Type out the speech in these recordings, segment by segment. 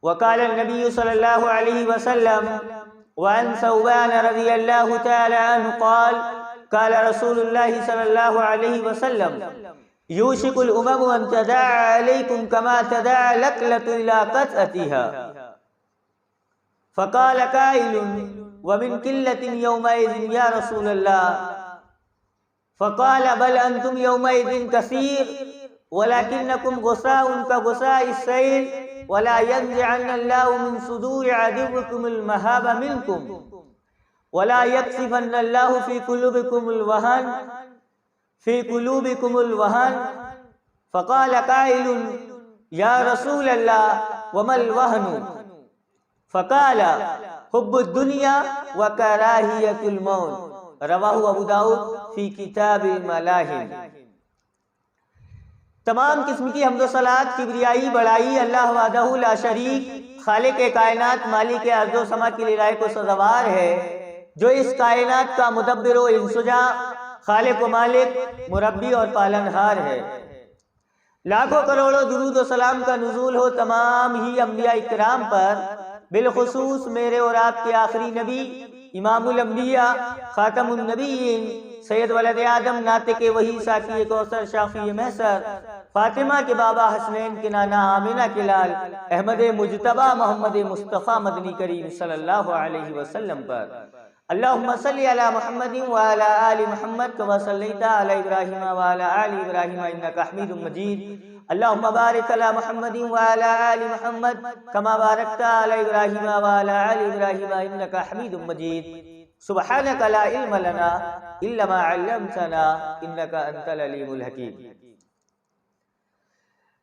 وقال النبي صلى الله عليه وسلم وعن ثوبان رضي الله تعالى عنه قال قال رسول الله صلى الله عليه وسلم يوشك الأمم أن تداعى عليكم كما تداعى الأكلة إلى قطعتها. فقال قائل ومن قلة يومئذ يا رسول الله؟ فقال بل أنتم يومئذ كثير ولكنكم غثاء كغثاء السيل ولا ينزعن الله من صدور عدوكم المهاب منكم ولا يكسفن الله في قلوبكم الوهن. فقال قائل يا رسول الله وما الوهن؟ فقال حب الدنيا وكراهية الموت. رواہ ابو داؤد فی کتاب الملاہم. تمام قسم کی حمد و صلات، کبریائی، بڑائی اللہ وحدہ لا شریک، خالق کائنات، مالک ارض و سما کی لائق کو سزاوار ہے، جو اس کائنات کا مدبر و انسجا، خالق و مالک، مربی اور پالنہار ہے. لاکھوں کروڑوں درود و سلام کا نزول ہو تمام ہی انبیاء اکرام پر، بالخصوص میرے اور آپ کے آخری نبی، امام الانبیاء، خاتم النبیین، سید ولد آدم، ناطق وحی، ساقی کوثر، شافی محشر، فاطمہ کے بابا حسنین کے نانا، آمنہ کے لال، احمد مجتبی محمد مصطفیٰ مدنی کریم صلی اللہ علیہ وسلم پر. اللہم صلی علی محمد وعلی آل محمد کما صلیت علی ابراہیم وعلی آل ابراہیم انکا حمید مجید. اللہم بارک علی محمد وعلی آل محمد کما بارکت علی ابراہیم وعلی آل ابراہیم انکا حمید مجید. سبحانک لا علم لنا الا ما علمتنا انکا انت العلیم الحکیم.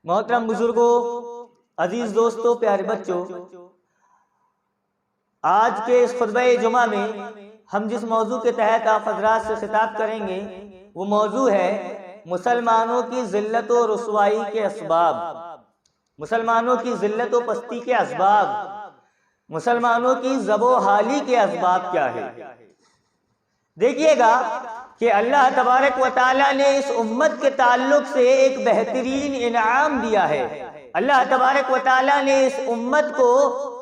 محترم بزرگوں، عزیز دوستوں، پیارے بچوں، آج کے اس خطبہ جمعہ میں ہم جس موضوع کے تحت آپ حضرات سے خطاب کریں گے وہ موضوع ہے مسلمانوں کی ذلت و رسوائی کے اسباب. مسلمانوں کی ذلت و پستی کے اسباب، مسلمانوں کی ذب و حالی کے اسباب کیا ہے. دیکھیے گا کہ اللہ تبارک و تعالیٰ نے اس امت کے تعلق سے ایک بہترین انعام دیا ہے. اللہ تبارک و تعالیٰ نے اس امت کو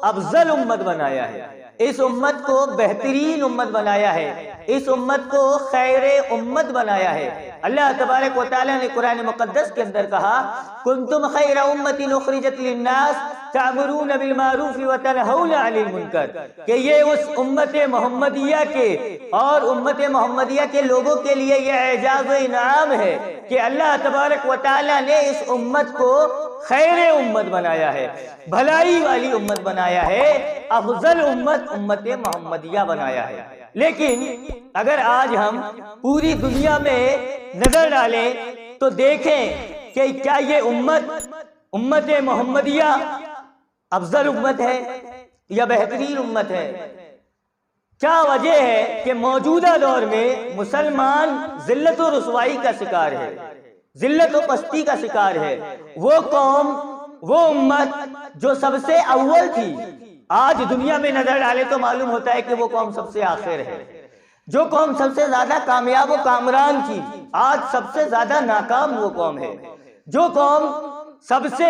افضل امت بنایا ہے، اس امت کو بہترین امت بنایا ہے، اس امت کو خیر امت بنایا ہے. اللہ تبارک و تعالیٰ نے قرآن مقدس کے اندر کہا کنتم خیر امت اخرجت للناس تأمرون بالمعروف وتنہون عن المنکر، کہ یہ اس امت محمدیہ کے اور امت محمدیہ کے لوگوں کے لیے یہ اعزاز و انعام ہے کہ اللہ تبارک و تعالیٰ نے اس امت کو خیر امت بنایا ہے، بھلائی والی امت بنایا ہے، افضل امت امت محمدیہ بنایا ہے. لیکن اگر آج ہم پوری دنیا میں نظر ڈالیں تو دیکھیں کہ کیا یہ امت محمدیہ افضل امت ہے یا بہترین امت ہے؟ کیا وجہ ہے کہ موجودہ دور میں مسلمان ذلت و رسوائی کا شکار ہے، ذلت و پستی کا شکار ہے؟ وہ قوم، وہ امت جو سب سے اول تھی، آج دنیا میں نظر ڈالے تو معلوم ہوتا ہے کہ وہ قوم سب سے آخر ہے. جو قوم سب سے زیادہ کامیاب و کامران تھی، آج سب سے زیادہ ناکام وہ قوم ہے. جو قوم سب سے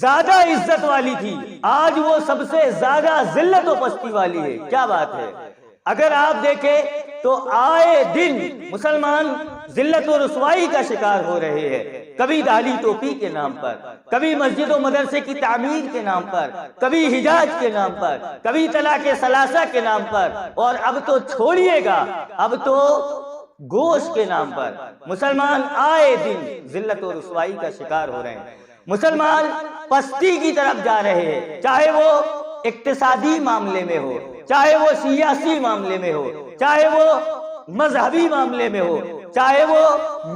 زیادہ عزت والی تھی، آج وہ سب سے زیادہ ذلت و پستی والی ہے. کیا بات ہے! اگر آپ دیکھیں تو آئے دن مسلمان ذلت و رسوائی کا شکار ہو رہے ہیں. کبھی داڑھی ٹوپی کے نام پر، کبھی مسجد و مدرسے کی تعمیر کے نام پر، کبھی حجاج کے نام پر، کبھی طلاق ثلاثہ کے نام پر، اور اب تو چھوڑیے گا، اب تو گوشت کے نام پر مسلمان آئے دن ذلت و رسوائی کا شکار ہو رہے ہیں. مسلمان پستی کی طرف جا رہے ہیں، چاہے وہ اقتصادی معاملے میں ہو، چاہے وہ سیاسی معاملے میں ہو، چاہے وہ مذہبی معاملے میں ہو، چاہے وہ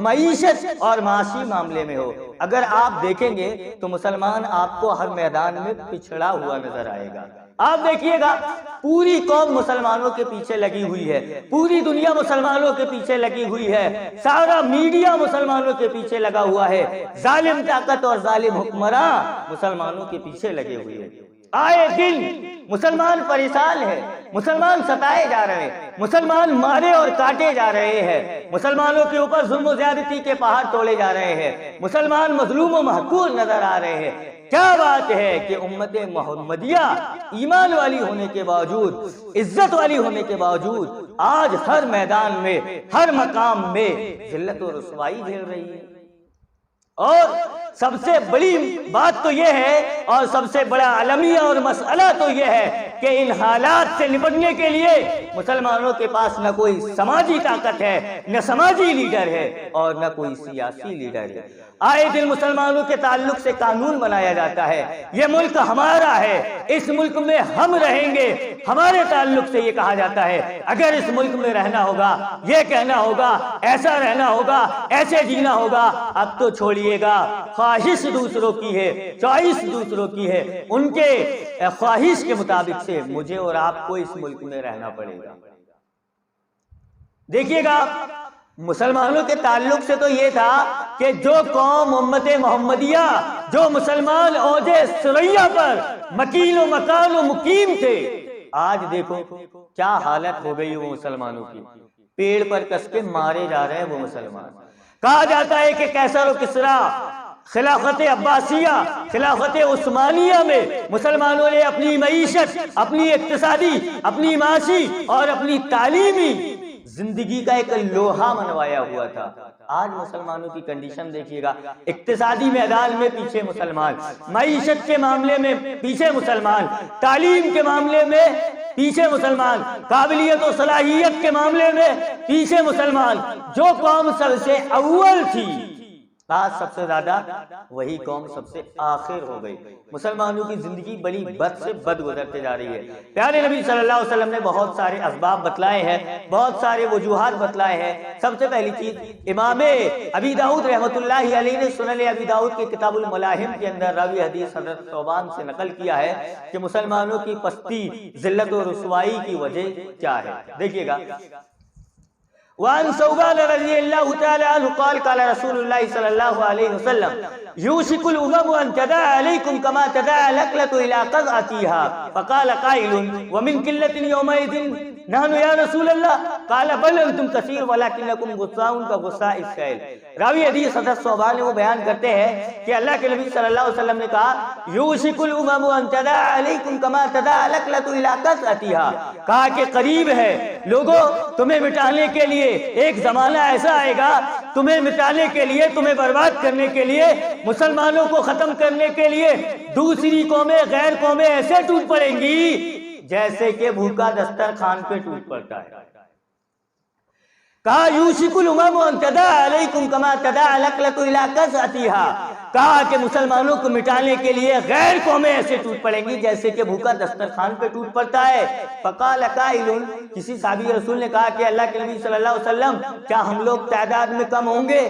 معیشت اور معاشی معاملے میں ہو. اگر آپ دیکھیں گے تو مسلمان آپ کو ہر میدان میں پچھڑا ہوا نظر آئے گا. آپ دیکھیے گا پوری قوم مسلمانوں کے پیچھے لگی ہوئی ہے، پوری دنیا مسلمانوں کے پیچھے لگی ہوئی ہے، سارا میڈیا مسلمانوں کے پیچھے لگا ہوا ہے، ظالم طاقت اور ظالم حکمراں مسلمانوں کے پیچھے لگے ہوئے ہیں. آئے دن مسلمان پریشان ہے، مسلمان ستائے جا رہے ہیں، مسلمان مارے اور کاٹے جا رہے ہیں، مسلمانوں کے اوپر ظلم و زیادتی کے پہاڑ توڑے جا رہے ہیں، مسلمان مظلوم و محقور نظر آ رہے ہیں۔ کیا بات ہے کہ امت محمدیہ ایمان والی ہونے کے باوجود، عزت والی ہونے کے باوجود آج ہر میدان میں، ہر مقام میں ذلت و رسوائی جھیل رہی ہے۔ اور سب سے بڑی بات تو یہ ہے، اور سب سے بڑا عالمیہ اور مسئلہ تو یہ ہے کہ ان حالات سے نپٹنے کے لیے مسلمانوں کے پاس نہ کوئی سماجی طاقت ہے، نہ سماجی لیڈر ہے، اور نہ کوئی سیاسی لیڈر ہے۔ آئے دن مسلمانوں کے تعلق سے قانون بنایا جاتا ہے، یہ ملک ہمارا ہے، اس ملک میں ہم رہیں گے، ہمارے تعلق سے یہ کہا جاتا ہے اگر اس ملک میں رہنا ہوگا، یہ کہنا ہوگا، ایسا رہنا ہوگا، ایسے جینا ہوگا۔ اب تو چھوڑیے گا، خواہش دوسروں کی ہے، چوائس دوسروں کی ہے، ان کے خواہش کے مطابق سے مجھے اور آپ کو اس ملک میں رہنا پڑے گا۔ دیکھیے گا، مسلمانوں کے تعلق سے تو یہ تھا کہ جو قوم امت محمدیہ، جو مسلمان اوج ثریا پر مکین و مکان و مقیم تھے، آج دیکھو کیا حالت ہو گئی وہ مسلمانوں کی، پیڑ پر کس کے مارے جا رہے ہیں وہ مسلمان۔ کہا جاتا ہے کہ کیسر و کسریٰ، خلافت عباسیہ، خلافت عثمانیہ میں مسلمانوں نے اپنی معیشت، اپنی اقتصادی، اپنی معاشی اور اپنی تعلیمی زندگی کا ایک لوہا منوایا ہوا تھا۔ آج مسلمانوں کی کنڈیشن دیکھیے گا، اقتصادی میدان میں پیچھے مسلمان، معیشت کے معاملے میں پیچھے مسلمان، تعلیم کے معاملے میں پیچھے مسلمان، قابلیت و صلاحیت کے معاملے میں پیچھے مسلمان۔ جو قوم سب سے اول تھی آج سب سے زیادہ وہی قوم سب سے آخر ہو گئی۔ مسلمانوں کی زندگی بڑی بد سے بد گزرتے جا رہی ہے۔ پیارے نبی صلی اللہ علیہ وسلم نے بہت سارے اسباب بتلائے ہیں، بہت سارے وجوہات بتلائے ہیں۔ سب سے پہلی چیز، امام ابی داؤد رحمۃ اللہ علیہ نے سنن ابی داؤد کے کتاب الملاحم کے اندر راوی حدیث حضرت ثوبان سے نقل کیا ہے کہ مسلمانوں کی پستی، ذلت و رسوائی کی وجہ کیا ہے۔ دیکھیے گا، وعن ثوبان رضی اللہ تعالی عنہ قال قال رسول اللہ صلی اللہ علیہ وسلم یوشک الامم ان تداعى علیکم کما تداعى الاکلۃ الى قضعتها فقال قائل ومن قلة يومئذ نحن یا رسول اللہ قال بل انتم کثیر ولکنکم غثاء کغثاء السیل۔ راوی حدیث حضرت ثوبان نے وہ بیان کرتے ہیں کہ اللہ کے نبی صلی اللہ علیہ وسلم نے کہا یوشک الامم ان تداعى علیکم کما تداعى الاکلۃ الى قضعتها، کہا کہ قریب ہے لوگوں تمہیں مٹانے کے لیے ایک زمانہ ایسا آئے گا، تمہیں مٹانے کے لیے، تمہیں برباد کرنے کے لیے، مسلمانوں کو ختم کرنے کے لیے دوسری قومیں، غیر قومیں ایسے ٹوٹ پڑیں گی جیسے کہ بھوکا دسترخوان پہ ٹوٹ پڑتا ہے۔ کہا یوشک الامم ان تداعى علیکم کما تداعى الاکلۃ الى قضعتها، کہا کہ مسلمانوں کو مٹانے کے لیے غیر قومیں ایسے ٹوٹ پڑیں گی جیسے کہ بھوکا دسترخوان پہ ٹوٹ پڑتا ہے۔ فقال قائل، کسی صحابی رسول نے کہا کہ اللہ کے نبی صلی اللہ علیہ وسلم کیا ہم لوگ تعداد میں کم ہوں گے؟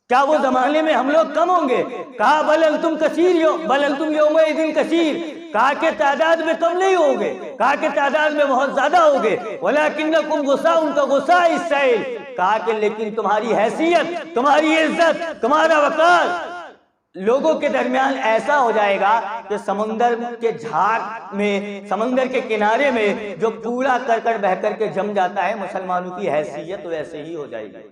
کیا وہ زمانے میں ہم لوگ کم ہوں گے؟ کہا بل انتم کثیر، بل انتم یومئذ کثیر، کہا کہ تعداد میں کم نہیں ہوگے، کہا کہ تعداد میں بہت زیادہ ہوگے، ولکنکم غثاء کغثاء السیل، کہا کہ لیکن تمہاری حیثیت، تمہاری عزت، تمہارا وقار لوگوں کے درمیان ایسا ہو جائے گا کہ سمندر کے جھاگ میں، سمندر کے کنارے میں جو کوڑا کرکٹ بہ کر کے جم جاتا ہے، مسلمانوں کی حیثیت ویسے ہی ہو جائے گی۔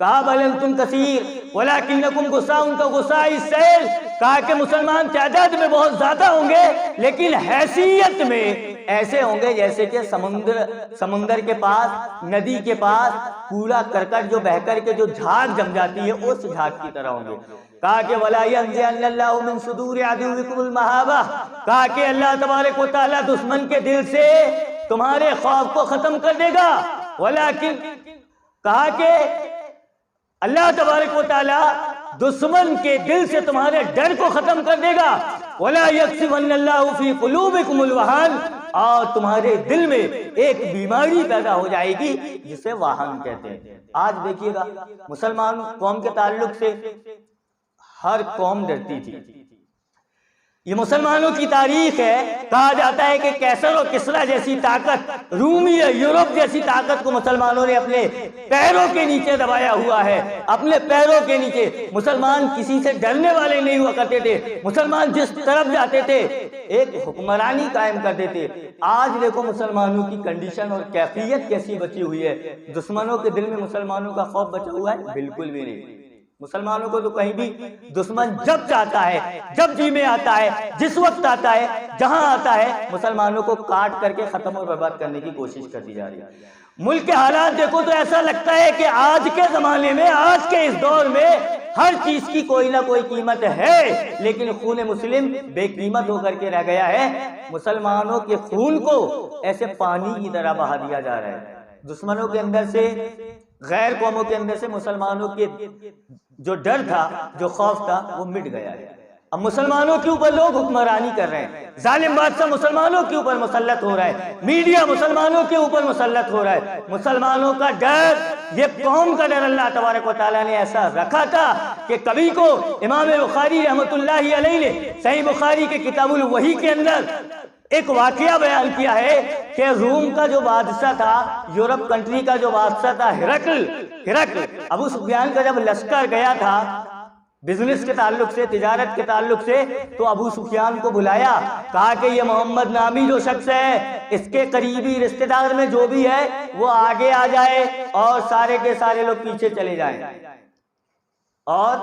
کہا بل انتم کثیر ولکنکم غثاء کغثاء السیل، کہا کہ مسلمان تعداد میں بہت زیادہ ہوں گے لیکن حیثیت میں ایسے ہوں گے جیسے کہ سمندر کے پاس، ندی کے پاس کوڑا کرکٹ جو بہ کر کے جو جھاگ جم جاتی ہے اس جھاگ کی طرح ہوں گے۔ کہا کہ وَلَا يَنزِعَنَّ اللَّهُ مِن صُدُورِ عَدُوِّكُمُ الْمَحَابَةَ، کہا کہ اللہ تبارک و تعالیٰ دشمن کے دل سے تمہارے خوف کو ختم کر دے گا، ولیکن کہا کہ اللہ تبارک و تعالیٰ دشمن کے دل سے تمہارے ڈر کو ختم کر دے گا، وَلَا يَقْذِفَنَّ اللَّهُ فِي قُلُوبِكُمُ الْوَهَنَ، اور تمہارے دل میں ایک بیماری پیدا ہو جائے گی جسے واہن کہتے ہیں۔ آج دیکھیے گا مسلمان قوم کے تعلق سے ہر قوم ڈرتی تھی، یہ مسلمانوں کی تاریخ ہے۔ کہا جاتا ہے کہ کیسر و کسرا جیسی طاقت، رومی یا یورپ جیسی طاقت کو مسلمانوں نے اپنے پیروں کے نیچے دبایا ہوا ہے، اپنے پیروں کے نیچے۔ مسلمان کسی سے ڈرنے والے نہیں ہوا کرتے تھے، مسلمان جس طرف جاتے تھے ایک حکمرانی قائم کرتے تھے۔ آج دیکھو مسلمانوں کی کنڈیشن اور کیفیت کیسی بچی ہوئی ہے۔ دشمنوں کے دل میں مسلمانوں کا خوف بچا ہوا ہے؟ بالکل بھی نہیں۔ مسلمانوں کو تو کہیں بھی دشمن جب چاہتا ہے، جب جی میں آتا ہے، جس وقت آتا ہے، جہاں آتا ہے، مسلمانوں کو کاٹ کر کے ختم اور برباد کرنے کی کوشش کرتی جا رہی ہے۔ ملک کے حالات دیکھو تو ایسا لگتا ہے کہ آج کے زمانے میں، آج کے اس دور میں ہر چیز کی کوئی نہ کوئی قیمت ہے، لیکن خون مسلم بے قیمت ہو کر کے رہ گیا ہے۔ مسلمانوں کے خون کو ایسے پانی کی طرح بہا دیا جا رہا ہے۔ دشمنوں کے اندر سے، غیر قوموں کے اندر سے مسلمانوں کے جو ڈر تھا، جو خوف تھا، وہ مٹ گیا ہے۔ اب مسلمانوں کے اوپر لوگ حکمرانی کر رہے ہیں، ظالم بادشاہ مسلمانوں کے اوپر مسلط ہو رہا ہے، میڈیا مسلمانوں کے اوپر مسلط ہو رہا ہے۔ مسلمانوں کا ڈر، یہ قوم کا ڈر اللہ تبارک و تعالیٰ نے ایسا رکھا تھا کہ کبھی کو امام بخاری رحمۃ اللہ علیہ نے صحیح بخاری کے کتاب الوحی کے اندر ایک واقعہ بیان کیا ہے کہ روم کا جو بادشاہ تھا، یورپ کنٹری کا جو بادشاہ تھا ہرقل، ابو سفیان کا جب لشکر گیا تھا بزنس کے تعلق سے، تجارت کے تعلق سے، تو ابو سفیان کو بلایا، کہا کہ یہ محمد نامی جو شخص ہے، اس کے قریبی رشتہ دار میں جو بھی ہے وہ آگے آ جائے اور سارے کے سارے لوگ پیچھے چلے جائیں۔ اور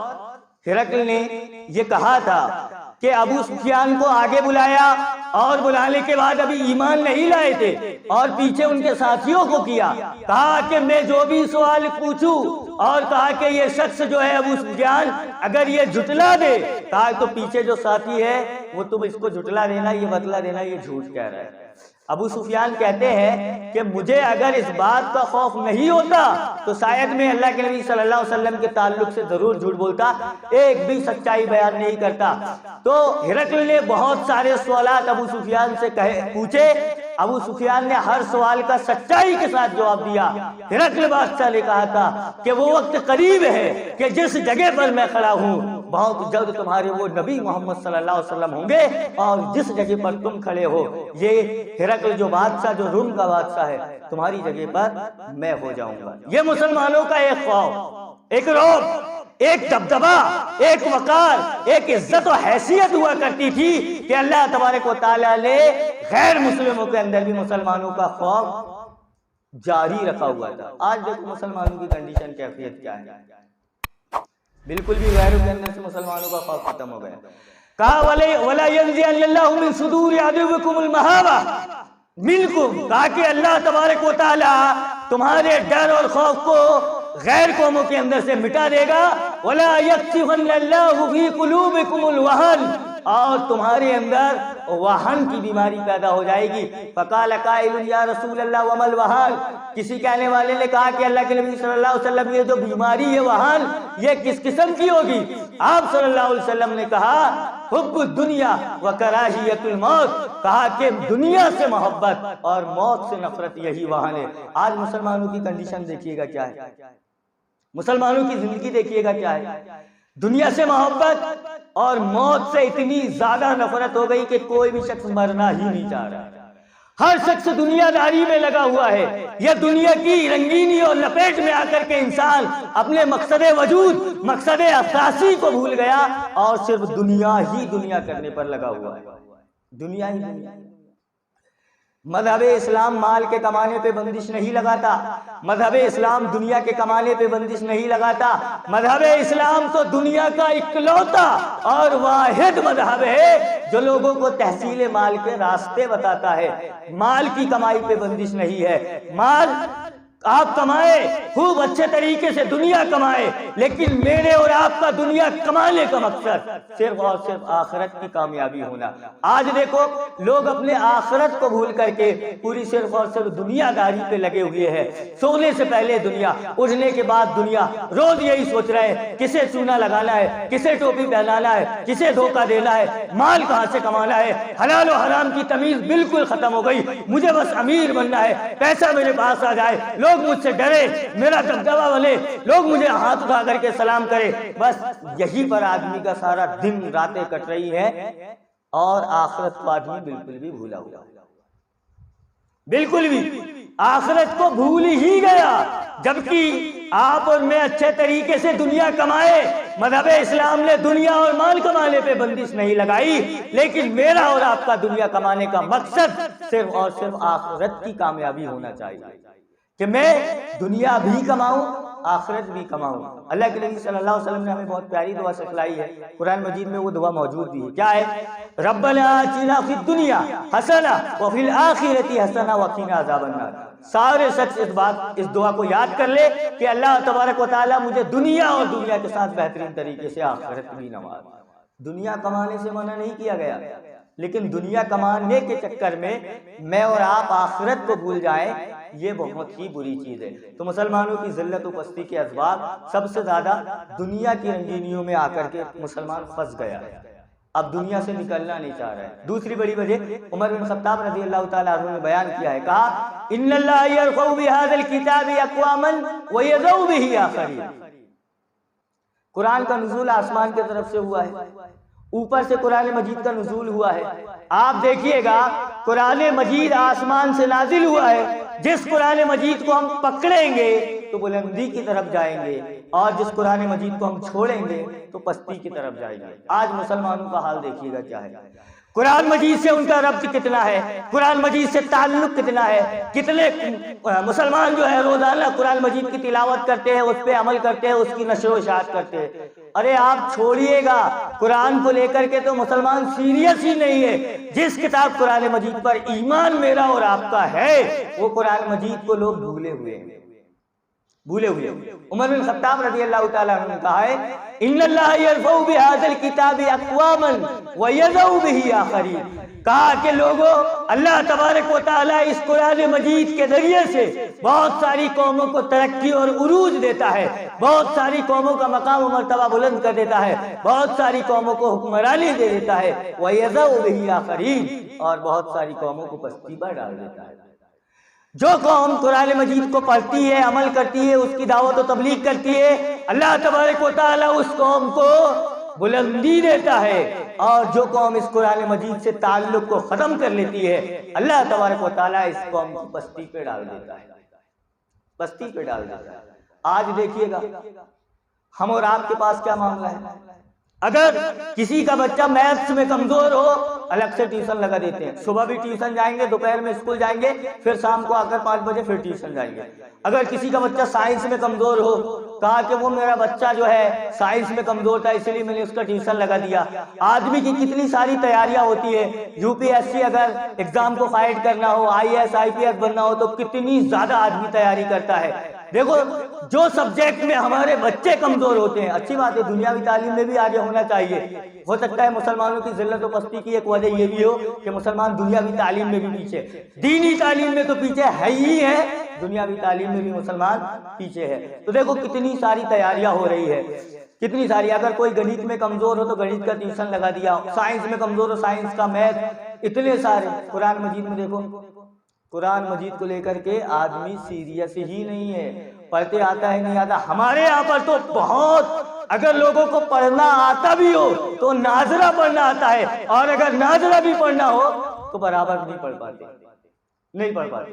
ہرقل نے یہ کہا تھا کہ ابو سفیان کو آگے بلایا، اور بلانے کے بعد ابھی ایمان نہیں لائے تھے، اور پیچھے ان کے ساتھیوں کو کیا، کہا کہ میں جو بھی سوال پوچھوں، اور کہا کہ یہ شخص جو ہے ابو سفیان اگر یہ جھٹلا دے، کہا تو پیچھے جو ساتھی ہے وہ تم اس کو جھٹلا دینا، یہ بتلا دینا یہ جھوٹ کہہ رہا ہے۔ ابو سفیان کہتے ہیں کہ مجھے اگر اس بات کا خوف نہیں ہوتا تو شاید میں اللہ کے نبی صلی اللہ علیہ وسلم کے تعلق سے ضرور جھوٹ بولتا، ایک بھی سچائی بیان نہیں کرتا۔ تو ہرقل نے بہت سارے سوالات ابو سفیان سے پوچھے، ابو سفیان نے ہر سوال کا سچائی کے ساتھ جواب دیا۔ ہرقل بادشاہ نے کہا تھا کہ وہ وقت قریب ہے کہ جس جگہ پر میں کھڑا ہوں بہت جلد تمہارے وہ نبی محمد صلی اللہ علیہ وسلم ہوں گے، اور جس جگہ پر تم کھڑے ہو، یہ ہرقل جو بادشاہ، جو روم کا بادشاہ ہے، تمہاری جگہ پر میں ہو جاؤں گا۔ یہ مسلمانوں کا ایک خوف، ایک رعب، ایک دبدبا، ایک وقار، ایک عزت و حیثیت ہوا کرتی تھی کہ اللہ تبارک و تعالیٰ نے غیر مسلموں کے اندر بھی مسلمانوں کا خوف جاری رکھا ہوا تھا۔ آج دیکھو مسلمانوں کی کنڈیشن، کیفیت کیا ہے، بالکل بھی غیروں کے اندر سے مسلمانوں کا خوف ختم ہو گیا۔ کہا وَلَا يَنزِعَنَّ اللَّهُ مِن صُدُورِ عَدُوِّكُمُ الْمَهَابَةَ مِنْكُمْ، کہا کہ اللہ تبارک و تعالیٰ تمہارے ڈر اور خوف کو غیر قوموں کے اندر سے مٹا دے گا۔ وَلَا يَقْذِفَنَّ اللَّهُ فِي قُلُوبِكُمُ الْوَهْنَ، اور تمہارے اندر وہن کی بیماری پیدا ہو جائے گی۔ فقال قائل یا رسول اللہ وما الوہن، کسی کہنے والے نے کہا کہ اللہ کے نبی صلی اللہ علیہ وسلم یہ جو بیماری ہے وہن، یہ کس قسم کی ہوگی؟ آپ صلی اللہ علیہ وسلم نے کہا حب الدنیا وکراہیت الموت، کہا کہ دنیا سے محبت اور موت سے نفرت، یہی وہن ہے۔ آج مسلمانوں کی کنڈیشن دیکھیے گا کیا ہے، مسلمانوں کی زندگی دیکھیے گا کیا ہے۔ دنیا سے محبت اور موت سے اتنی زیادہ نفرت ہو گئی کہ کوئی بھی شخص مرنا ہی نہیں چاہ رہا۔ ہر شخص دنیا داری میں لگا ہوا ہے۔ یہ دنیا کی رنگینی اور لپیٹ میں آ کر کے انسان اپنے مقصد وجود، مقصد اساسی کو بھول گیا اور صرف دنیا ہی دنیا کرنے پر لگا ہوا ہے، دنیا ہی دنیا۔ مذہب اسلام مال کے کمانے پہ بندش نہیں لگاتا، مذہب اسلام دنیا کے کمانے پہ بندش نہیں لگاتا۔ مذہب اسلام تو دنیا کا اکلوتا اور واحد مذہب ہے جو لوگوں کو تحصیل مال کے راستے بتاتا ہے۔ مال کی کمائی پہ بندش نہیں ہے۔ مال آپ کمائے، خوب اچھے طریقے سے دنیا کمائے، لیکن میرے اور آپ کا دنیا کمانے کا مقصد صرف اور صرف آخرت کی کامیابی ہونا۔ آج دیکھو لوگ اپنے آخرت کو بھول کر کے پوری صرف اور صرف دنیا داری پہ لگے ہوئے ہیں۔ سونے سے پہلے دنیا، اٹھنے کے بعد دنیا، روز یہی سوچ رہے ہیں کسے چونا لگانا ہے، کسے ٹوپی پہنانا ہے، کسے دھوکہ دینا ہے، مال کہاں سے کمانا ہے۔ حلال و حرام کی تمیز بالکل ختم ہو گئی۔ مجھے بس امیر بننا ہے، پیسہ میرے پاس آ جائے، لوگ مجھ سے ڈرے، میرا دبدبہ بنے، لوگ مجھے ہاتھ اٹھا کر کے سلام کرے، بس یہی پر آدمی کا سارا دن راتیں کٹ رہی ہے۔ اور آخرت کو آدمی بالکل بھی بھولا ہوا، بالکل بھی آخرت کو بھول ہی گیا۔ جبکہ آپ اور میں اچھے طریقے سے دنیا کمائے، مذہب اسلام نے دنیا اور مال کمانے پہ بندش نہیں لگائی، لیکن میرا اور آپ کا دنیا کمانے کا مقصد صرف اور صرف آخرت کی کامیابی ہونا چاہیے، کہ میں دنیا بھی کماؤں آخرت بھی کماؤں۔ اللہ کے نبی صلی اللہ علیہ وسلم نے ہمیں بہت پیاری دعا سکھلائی ہے، قرآن مجید میں وہ دعا موجود بھی ہے۔ کیا ہے؟ ربنا آتنا فی الدنیا حسنہ وفی الآخرۃ حسنہ وقنا عذاب النار۔ سارے شخص اس دعا کو یاد کر لے کہ اللہ تبارک و تعالیٰ مجھے دنیا اور دنیا کے ساتھ بہترین طریقے سے آخرت بھی نواز۔ دنیا کمانے سے منع نہیں کیا گیا، لیکن دنیا کمانے کے چکر میں اور آپ آخرت کو بھول جائیں، یہ بہت ہی بری چیز ہے۔ تو مسلمانوں کی ذلت و پستی کے اسباب سب سے زیادہ دنیا کی رنگینیوں میں آ کر کے مسلمان پھنس گیا ہے، اب دنیا سے نکلنا نہیں چاہ رہا ہے۔ دوسری بڑی وجہ عمر بن خطاب رضی اللہ تعالیٰ عنہ نے بیان کیا ہے، کہا ان اللہ یرفع بہذا الکتاب اقواما ویضع بہ آخرین۔ قرآن کا نزول آسمان کی طرف سے ہوا ہے، اوپر سے قرآن مجید کا نزول ہوا ہے۔ آپ دیکھیے گا قرآن مجید آسمان سے نازل ہوا ہے، جس قرآن مجید کو ہم پکڑیں گے تو بلندی کی طرف جائیں گے، اور جس قرآن مجید کو ہم چھوڑیں گے تو پستی کی طرف جائیں گے۔ آج مسلمانوں کا حال دیکھیے گا کیا ہے۔ قرآن مجید سے ان کا ربط کتنا ہے، قرآن مجید سے تعلق کتنا ہے، کتنے مسلمان جو ہے روزانہ قرآن مجید کی تلاوت کرتے ہیں، اس پہ عمل کرتے ہیں، اس کی نشر و اشاعت کرتے ہیں۔ ارے آپ چھوڑیے گا قرآن کو لے کر کے تو مسلمان سیریس ہی نہیں ہے۔ جس کتاب قرآن مجید پر ایمان میرا اور آپ کا ہے، وہ قرآن مجید کو لوگ بھولے ہوئے ہیں، بھولے ہوئے۔ عمر بن خطاب رضی اللہ تعالیٰ عنہ نے کہا ہے ان اللہ یرفع بہذا الکتاب اقواما ویضع بہ آخرین۔ کہا کہ لوگوں، اللہ تبارک و تعالیٰ اس قرآن مجید کے ذریعے سے بہت ساری قوموں کو ترقی اور عروج دیتا ہے، بہت ساری قوموں کا مقام و مرتبہ بلند کر دیتا ہے، بہت ساری قوموں کو حکمرانی دے دیتا ہے، ویضع بہ آخرین، اور بہت ساری قوموں کو پستی پر ڈال دیتا ہے۔ جو قوم قرآن مجید کو پڑھتی ہے، عمل کرتی ہے، اس کی دعوت و تبلیغ کرتی ہے، اللہ تبارک و تعالیٰ اس قوم کو بلندی دیتا ہے، اور جو قوم اس قرآن مجید سے تعلق کو ختم کر لیتی ہے، اللہ تبارک و تعالیٰ اس قوم کو پستی پہ ڈال دیتا ہے، پستی پہ ڈال دیتا ہے۔ آج دیکھیے گا ہم اور آپ کے پاس کیا معاملہ ہے۔ اگر کسی کا بچہ میتھس میں کمزور ہو، الگ سے ٹیوشن لگا دیتے ہیں، صبح بھی ٹیوشن جائیں گے، دوپہر میں اسکول جائیں گے، پھر شام کو آ کر 5 بجے پھر ٹیوشن جائیں گے۔ اگر کسی کا بچہ سائنس میں کمزور ہو، کہا کہ وہ میرا بچہ جو ہے سائنس میں کمزور تھا اس لیے میں نے اس کا ٹیوشن لگا دیا۔ آدمی کی کتنی ساری تیاریاں ہوتی ہے، یو پی ایس سی اگر ایگزام کو فائٹ کرنا ہو، IAS IPS بننا ہو تو کتنی زیادہ آدمی تیاری کرتا ہے۔ دیکھو جو سبجیکٹ میں ہمارے بچے کمزور ہوتے ہیں، اچھی بات ہے، دنیاوی تعلیم میں بھی آگے ہونا چاہیے۔ ہو سکتا ہے مسلمانوں کی ذلت و پستی کی ایک وجہ یہ بھی ہو کہ مسلمان دنیاوی تعلیم میں بھی پیچھے، دینی تعلیم میں تو پیچھے ہے ہی ہے، دنیاوی تعلیم میں بھی مسلمان پیچھے ہے۔ تو دیکھو کتنی ساری تیاریاں ہو رہی ہے، کتنی ساری۔ اگر کوئی گنت میں کمزور ہو تو گنت کا ٹیوشن لگا دیا، سائنس میں کمزور ہو سائنس کا، میتھ، اتنے سارے۔ قرآن مجید میں دیکھو، قرآن مجید کو لے کر کے آدمی سیریس ہی نہیں ہے، پڑھتے آتا ہے نہیں آتا۔ ہمارے یہاں پر تو بہت، اگر لوگوں کو پڑھنا آتا بھی ہو تو ناظرہ پڑھنا آتا ہے، اور اگر ناظرہ بھی پڑھنا ہو تو برابر نہیں پڑھ پاتے، نہیں پڑھ پاتے۔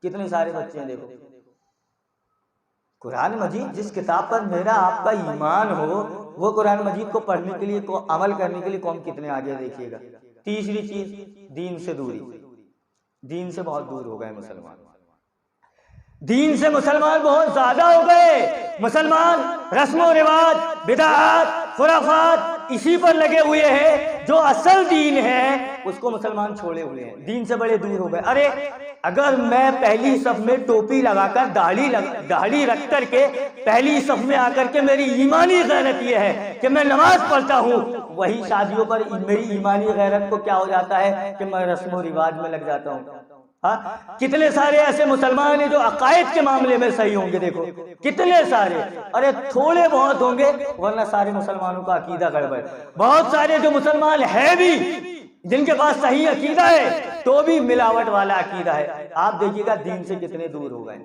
کتنے سارے بچے ہیں دیکھو۔ قرآن مجید جس کتاب پر میرا آپ کا ایمان ہو، وہ قرآن مجید کو پڑھنے کے لیے، عمل کرنے کے لیے قوم کتنے آگے دیکھیے گا۔ تیسری چیز، دین سے دوری، دین سے بہت دور ہو گئے مسلمان، دین سے مسلمان بہت زیادہ ہو گئے۔ مسلمان رسم و رواج، بدعات، خرافات اسی پر لگے ہوئے ہیں، جو اصل دین ہے اس کو مسلمان چھوڑے ہوئے ہیں، دین سے بڑے دور ہو گئے۔ ارے اگر میں پہلی صف میں ٹوپی لگا کر داڑھی رکھ کر کے پہلی صف میں آ کر کے میری ایمانی غیرت یہ ہے کہ میں نماز پڑھتا ہوں، وہی شادیوں پر میری ایمانی غیرت کو کیا ہو جاتا ہے کہ میں رسم و رواج میں لگ جاتا ہوں۔ کتنے سارے ایسے مسلمان ہیں جو عقائد کے معاملے میں صحیح ہوں گے، دیکھو کتنے سارے، ارے تھوڑے بہت ہوں گے، ورنہ سارے مسلمانوں کا عقیدہ گڑبڑ۔ بہت سارے جو مسلمان ہیں بھی، جن کے پاس صحیح عقیدہ ہے تو بھی ملاوٹ والا عقیدہ ہے۔ آپ دیکھیے گا دین سے کتنے دور ہو گئے،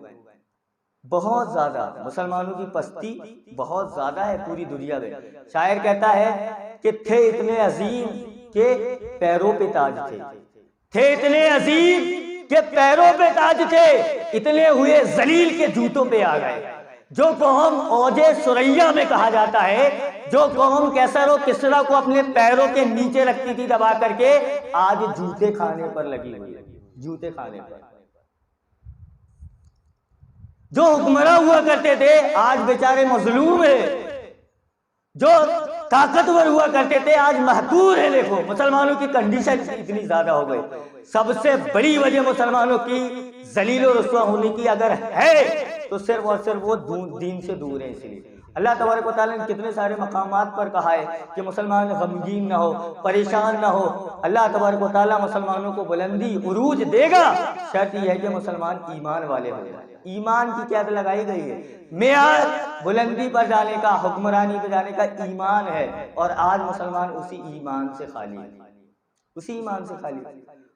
بہت زیادہ۔ مسلمانوں کی پستی بہت زیادہ ہے پوری دنیا میں۔ شاعر کہتا ہے کہ تھے اتنے عظیم کہ پیروں پہ تاج تھے اتنے عظیم کہ پیروں پہ تاج تھے، اتنے ہوئے ذلیل کے جوتوں پہ آ گئے۔ جو قوم اوج ثریا میں کہا جاتا ہے، جو قوم کیسر و کسریٰ کو اپنے پیروں کے نیچے رکھتی تھی دبا کر کے، آج جوتے کھانے پر لگی ہوئی ہے، جوتے کھانے پر۔ جو حکمراں ہوا کرتے تھے آج بیچارے مظلوم ہیں، جو طاقتور ہوا کرتے تھے آج محقور ہیں۔ دیکھو مسلمانوں کی کنڈیشن اتنی زیادہ ہو گئی۔ سب سے بڑی وجہ مسلمانوں کی ذلیل و رسوا ہونے کی اگر ہے تو صرف اور صرف وہ دین سے دور ہیں۔ اس لیے اللہ تبارک و تعالیٰ نے کتنے سارے مقامات پر کہا ہے کہ مسلمان غمگین نہ ہو، پریشان نہ ہو۔ اللہ تبارک و تعالیٰ مسلمانوں کو بلندی عروج دے گا، شرط یہ ہے کہ مسلمان ایمان والے ہو جائیں۔ ایمان کی قید لگائی گئی ہے، معیار بلندی پر جانے کا، حکمرانی پر جانے کا ایمان ہے، اور آج مسلمان اسی ایمان سے خالی ہے، اسی ایمان سے خالی ہے۔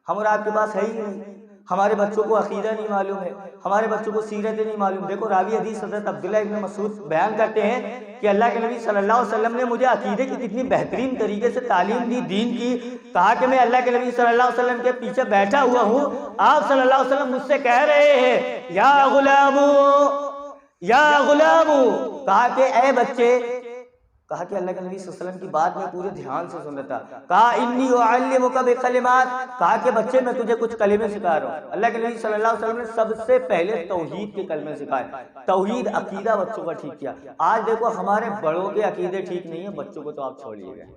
ہم اور آپ کے پاس ہے ہی نہیں۔ ہمارے بچوں کو عقیدہ نہیں معلوم ہے، ہمارے بچوں کو سیرت نہیں معلوم۔ دیکھو راوی حدیث حضرت عبداللہ ابن مسعود بیان کرتے ہیں کہ اللہ کے نبی صلی اللہ علیہ وسلم نے مجھے عقیدے کی کتنی بہترین طریقے سے تعلیم دی، دین کی۔ کہا کہ میں اللہ کے نبی صلی اللہ علیہ وسلم کے پیچھے بیٹھا ہوا ہوں، آپ صلی اللہ علیہ وسلم مجھ سے کہہ رہے ہیں یا غلام یا غلام، کہا کہ اے بچے، کہا کہ اللہ کے نبی صلی اللہ علیہ وسلم کی بات میں پورے دھیان سے سن رہا تھا۔ کہا انی اعلمک بکلمات، کہا کہ بچے میں تجھے کچھ کلمے سکھا رہا ہوں۔ اللہ کے نبی صلی اللہ علیہ وسلم نے سب سے پہلے توحید کے کلمے سکھائے، توحید عقیدہ بچوں کا ٹھیک کیا۔ آج دیکھو ہمارے بڑوں کے عقیدے ٹھیک نہیں ہیں، بچوں کو تو آپ چھوڑیے گا۔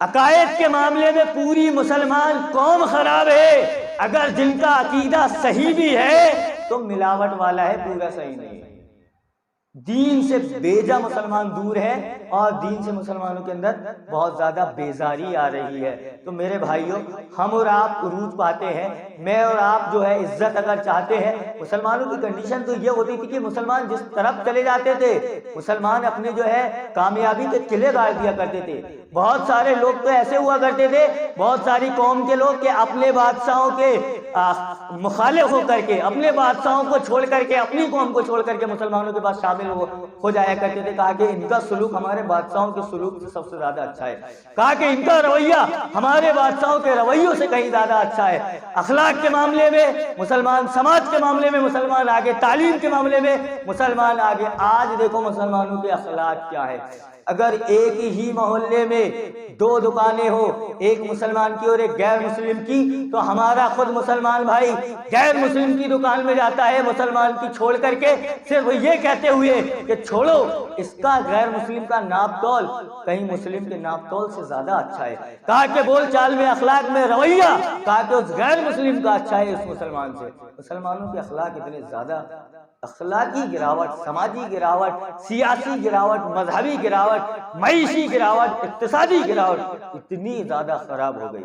عقائد کے معاملے میں پوری مسلمان قوم خراب ہے۔ اگر جن کا عقیدہ صحیح بھی ہے تو ملاوٹ والا ہے، پورا صحیح نہیں ہے۔ دین سے بیجا مسلمان دور ہے، اور دین سے مسلمانوں کے اندر بہت زیادہ بیزاری آ رہی ہے۔ تو میرے بھائیوں، ہم اور آپ عروج پاتے ہیں، میں اور آپ جو ہے عزت اگر چاہتے ہیں۔ مسلمانوں کی کنڈیشن تو یہ ہوتی تھی کہ مسلمان جس طرف چلے جاتے تھے، مسلمان اپنے جو ہے کامیابی کے قلعے گاڑ دیا کرتے تھے۔ بہت سارے لوگ تو ایسے ہوا کرتے تھے، بہت ساری قوم کے لوگ کہ اپنے بادشاہوں کے مخالف ہو کر کے، اپنے بادشاہوں کو چھوڑ کر کے، اپنی قوم کو چھوڑ کر کے مسلمانوں کے پاس شامل ہو جایا کرتے تھے۔ کہا کہ ان کا سلوک ہمارے بادشاہوں کے سلوک سے سب سے زیادہ اچھا ہے، کہا کہ ان کا رویہ ہمارے بادشاہوں کے رویوں سے کہیں زیادہ اچھا ہے۔ اخلاق کے معاملے میں مسلمان، سماج کے معاملے میں مسلمان آگے، تعلیم کے معاملے میں مسلمان آگے۔ آج دیکھو مسلمانوں کے اخلاق کیا ہے۔ اگر ایک ہی محلے میں دو دکانیں ہو، ایک مسلمان کی اور ایک غیر مسلم کی، تو ہمارا خود مسلمان بھائی غیر مسلم کی دکان میں جاتا ہے مسلمان کی چھوڑ کر کے، صرف یہ کہتے ہوئے کہ چھوڑو اس کا غیر مسلم کا ناپ تول کہیں مسلم کے ناپ تول سے زیادہ اچھا ہے۔ کہا کہ بول چال میں، اخلاق میں، رویہ، کہا کہ اس غیر مسلم کا اچھا ہے اس مسلمان سے۔ مسلمانوں کے اخلاق اتنے زیادہ، اخلاقی گراوٹ، سماجی گراوٹ، سیاسی گراوٹ، مذہبی گراوٹ، معیشی گراوٹ، اقتصادی گراوٹ اتنی زیادہ خراب ہو گئی۔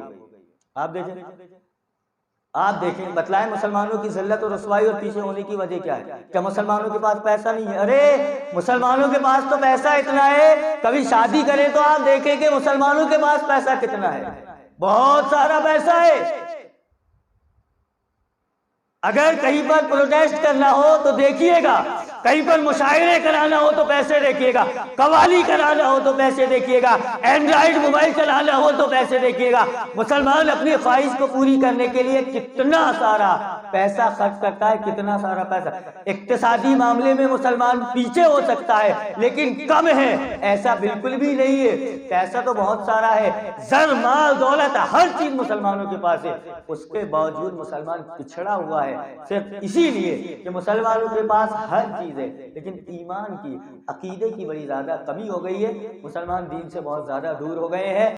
آپ دیکھیں بتلائیں مسلمانوں کی ذلت اور رسوائی اور پیچھے ہونے کی وجہ کیا ہے؟ کیا مسلمانوں کے پاس پیسہ نہیں ہے؟ ارے مسلمانوں کے پاس تو پیسہ اتنا ہے، کبھی شادی کریں تو آپ دیکھیں کہ مسلمانوں کے پاس پیسہ کتنا ہے، بہت سارا پیسہ ہے۔ اگر کہیں پر پروٹیسٹ کرنا ہو تو دیکھیے گا، کہیں پر مشاعرے کرانا ہو تو پیسے دیکھیے گا، قوالی کرانا ہو تو پیسے دیکھیے گا، اینڈرائیڈ موبائل چلانا ہو تو پیسے دیکھیے گا۔ مسلمان اپنی خواہش کو پوری کرنے کے لیے کتنا سارا پیسہ خرچ کرتا ہے، کتنا سارا پیسہ۔ اقتصادی معاملے میں مسلمان پیچھے ہو سکتا ہے لیکن کم ہے، ایسا بالکل بھی نہیں ہے، پیسہ تو بہت سارا ہے، زر، مال، دولت، ہر چیز مسلمانوں کے پاس ہے، اس کے باوجود مسلمان پچھڑا ہوا ہے صرف اسی لیے کہ مسلمانوں کے پاس ہر چیز ہے لیکن ایمان کی، عقیدے کی بڑی زیادہ کمی ہو گئی ہے۔ مسلمان دین سے بہت زیادہ دور ہو گئے ہیں۔